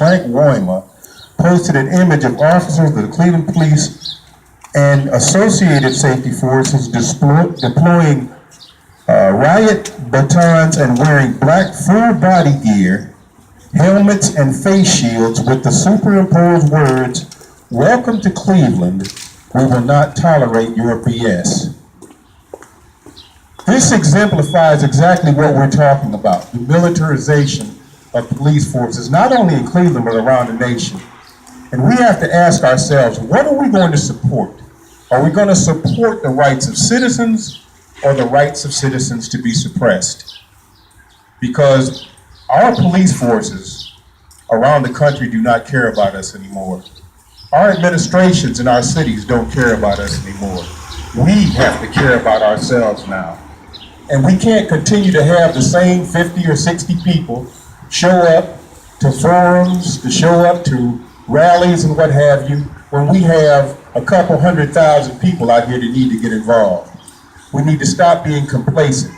Frank Royma posted an image of officers of the Cleveland Police and associated safety forces deploying riot batons and wearing black full body gear, helmets and face shields with the superimposed words, "Welcome to Cleveland, we will not tolerate your BS." This exemplifies exactly what we're talking about, the militarization of police forces, not only in Cleveland, but around the nation. And we have to ask ourselves, what are we going to support? Are we going to support the rights of citizens or the rights of citizens to be suppressed? Because our police forces around the country do not care about us anymore. Our administrations in our cities don't care about us anymore. We have to care about ourselves now. And we can't continue to have the same 50 or 60 people show up to forums, to show up to rallies and what have you, when we have a couple 100,000 people out here that need to get involved. We need to stop being complacent,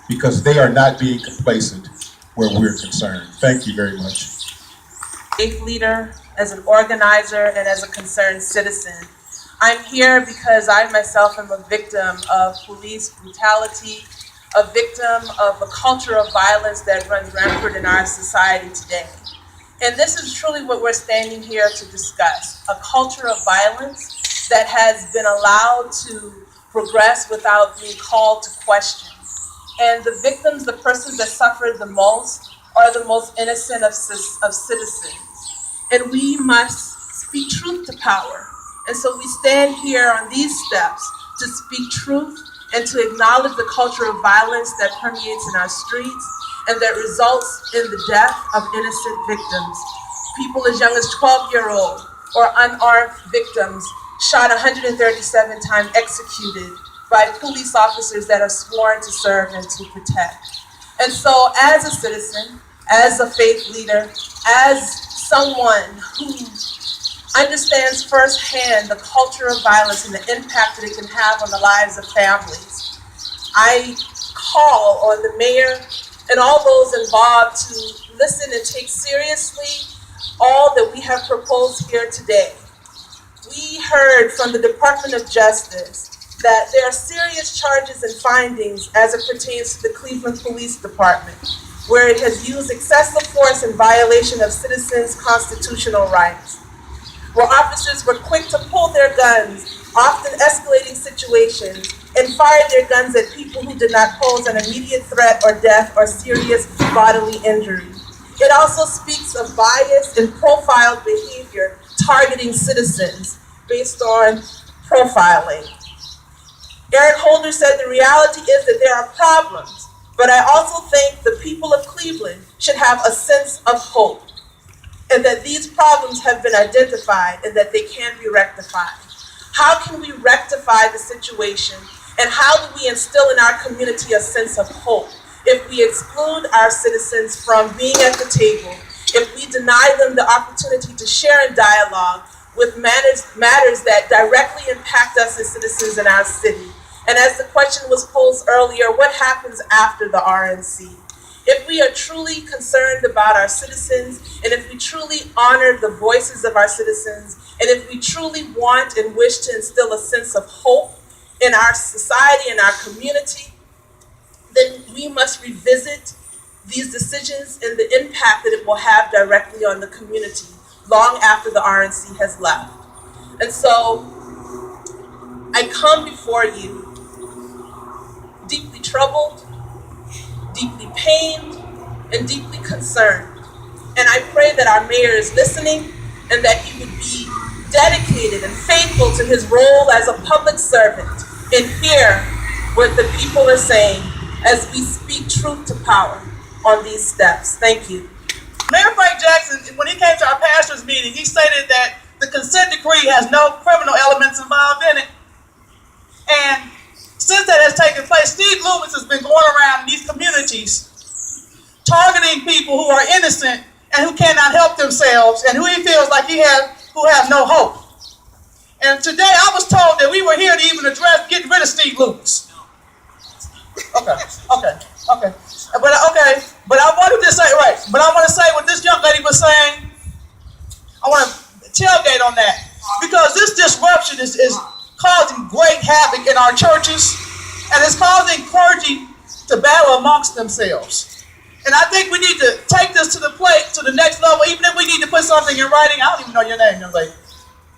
because they are not being complacent where we're concerned. Thank you very much. Faith leader, as an organizer, and as a concerned citizen. I'm here because I myself am a victim of police brutality, a victim of a culture of violence that runs rampant in our society today. And this is truly what we're standing here to discuss, a culture of violence that has been allowed to progress without being called to question. And the victims, the persons that suffer the most, are the most innocent of citizens. And we must speak truth to power. And so we stand here on these steps to speak truth and to acknowledge the culture of violence that permeates in our streets and that results in the death of innocent victims. People as young as 12-year-old or unarmed victims shot 137 times, executed by police officers that are sworn to serve and to protect. And so as a citizen, as a faith leader, as someone who understands firsthand the culture of violence and the impact that it can have on the lives of families, I call on the mayor and all those involved to listen and take seriously all that we have proposed here today. We heard from the Department of Justice that there are serious charges and findings as it pertains to the Cleveland Police Department, where it has used excessive force in violation of citizens' constitutional rights, where officers were quick to pull their guns, often escalating situations, and fired their guns at people who did not pose an immediate threat or death or serious bodily injury. It also speaks of bias and profiled behavior targeting citizens based on profiling. Eric Holder said the reality is that there are problems, but I also think the people of Cleveland should have a sense of hope, and that these problems have been identified and that they can be rectified. How can we rectify the situation, and how do we instill in our community a sense of hope if we exclude our citizens from being at the table, if we deny them the opportunity to share in dialogue with matters that directly impact us as citizens in our city? And as the question was posed earlier, what happens after the RNC? If we are truly concerned about our citizens, and if we truly honor the voices of our citizens, and if we truly want and wish to instill a sense of hope in our society and our community, then we must revisit these decisions and the impact that it will have directly on the community long after the RNC has left. And so I come before you deeply troubled, deeply pained, and deeply concerned. And I pray that our mayor is listening and that he would be dedicated and faithful to his role as a public servant and hear what the people are saying as we speak truth to power on these steps. Thank you. Mayor Frank Jackson, when he came to our pastors' meeting, he stated that the consent decree has no criminal elements involved in it. And since that has taken place, Steve Loomis has been going around these communities targeting people who are innocent and who cannot help themselves and who he feels like who have no hope. And today I was told that we were here to even address getting rid of Steve Loomis. Okay. But I wanted to say, right, but I want to say what this young lady was saying. I want to tailgate on that, because this disruption is causing great havoc in our churches, and it's causing clergy to battle amongst themselves. And I think we need to take this to the next level, even if we need to put something in writing. I don't even know your name, young lady.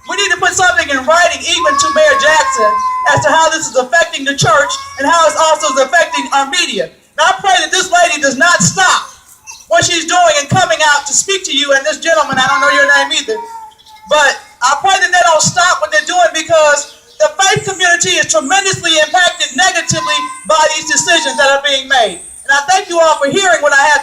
We need to put something in writing even to Mayor Jackson as to how this is affecting the church and how it's also affecting our media. Now I pray that this lady does not stop what she's doing and coming out to speak to you, and this gentleman, I don't know your name either, but I pray that they don't stop what they're doing, because the faith community is tremendously impacted negatively by these decisions that are being made. And I thank you all for hearing what I have to say.